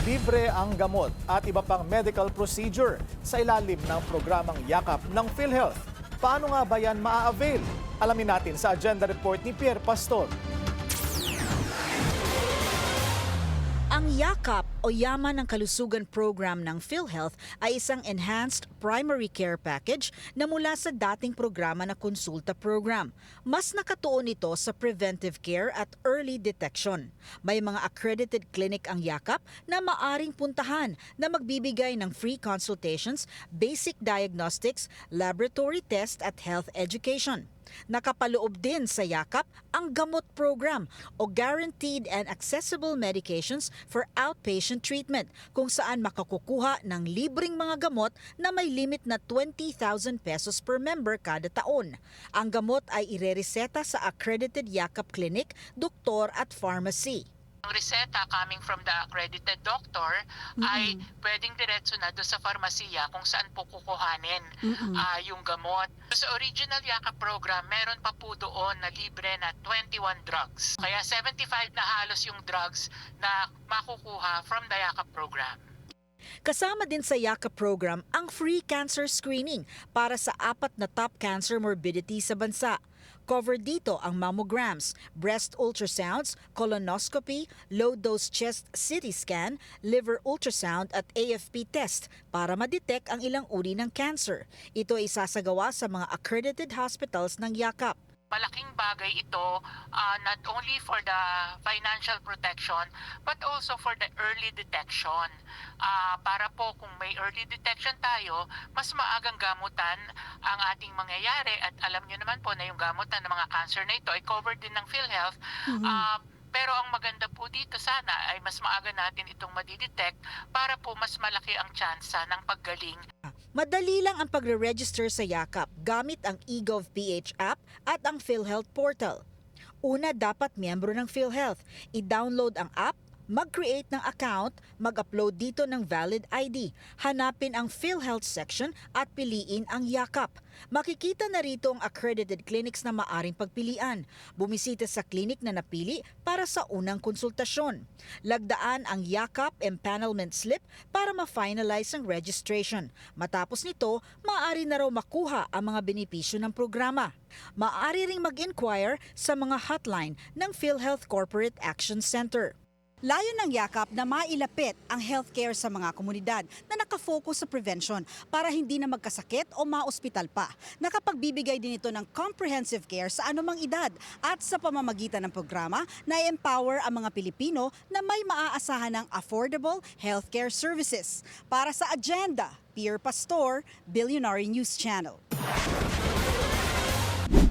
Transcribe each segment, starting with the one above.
Libre ang gamot at iba pang medical procedure sa ilalim ng programang Yakap ng PhilHealth. Paano nga ba yan maa-avail? Alamin natin sa agenda report ni Pierre Pastor. Ang Yakap o Yaman ng Kalusugan Program ng PhilHealth ay isang enhanced primary care package na mula sa dating programa na Konsulta Program. Mas nakatuon ito sa preventive care at early detection. May mga accredited clinic ang Yakap na maaring puntahan na magbibigay ng free consultations, basic diagnostics, laboratory test at health education. Nakapaloob din sa Yakap ang gamot program o Guaranteed and Accessible Medications for Outpatient Treatment kung saan makakukuha ng libreng mga gamot na may limit na 20,000 pesos per member kada taon. Ang gamot ay irereseta sa accredited Yakap clinic, doktor at pharmacy. Ang reseta coming from the accredited doctor ay pwedeng diretso na doon sa farmasiya kung saan po kukuhanin yung gamot. Sa original Yakap program, meron pa po doon na libre na 21 drugs. Kaya 75 na halos yung drugs na makukuha from the Yakap program. Kasama din sa Yakap program ang free cancer screening para sa 4 na top cancer morbidity sa bansa. Covered dito ang mammograms, breast ultrasounds, colonoscopy, low-dose chest CT scan, liver ultrasound at AFP test para ma-detect ang ilang uri ng cancer. Ito ay isasagawa sa mga accredited hospitals ng Yakap. Malaking bagay ito not only for the financial protection but also for the early detection. Para po kung may early detection tayo, mas maagang gamutan ang ating mangyayari at alam nyo naman po na yung gamutan ng mga cancer na ito ay covered din ng PhilHealth. Pero ang maganda po dito sana ay mas maaga natin itong madidetect para po mas malaki ang tsansa ng paggaling. Madali lang ang pagre-register sa Yakap gamit ang eGovPH app at ang PhilHealth portal. Una, dapat miyembro ng PhilHealth. I-download ang app, mag-create ng account, mag-upload dito ng valid ID. Hanapin ang PhilHealth section at piliin ang Yakap. Makikita na rito ang accredited clinics na maaring pagpilian. Bumisita sa clinic na napili para sa unang konsultasyon. Lagdaan ang Yakap empanelment slip para ma-finalize ang registration. Matapos nito, maaari na raw makuha ang mga benepisyo ng programa. Maaari ring mag-inquire sa mga hotline ng PhilHealth Corporate Action Center. Layo ng Yakap na mailapit ang healthcare sa mga komunidad na nakafocus sa prevention para hindi na magkasakit o maospital pa. Nakapagbibigay din ito ng comprehensive care sa anumang edad at sa pamamagitan ng programa na empower ang mga Pilipino na may maaasahan ng affordable healthcare services. Para sa Agenda, Pierre Pastor, Billionaire News Channel.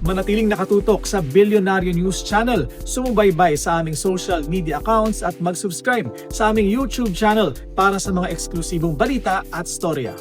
Manatiling nakatutok sa Billionaire News Channel. Sumubaybay sa aming social media accounts at mag-subscribe sa aming YouTube channel para sa mga eksklusibong balita at storya.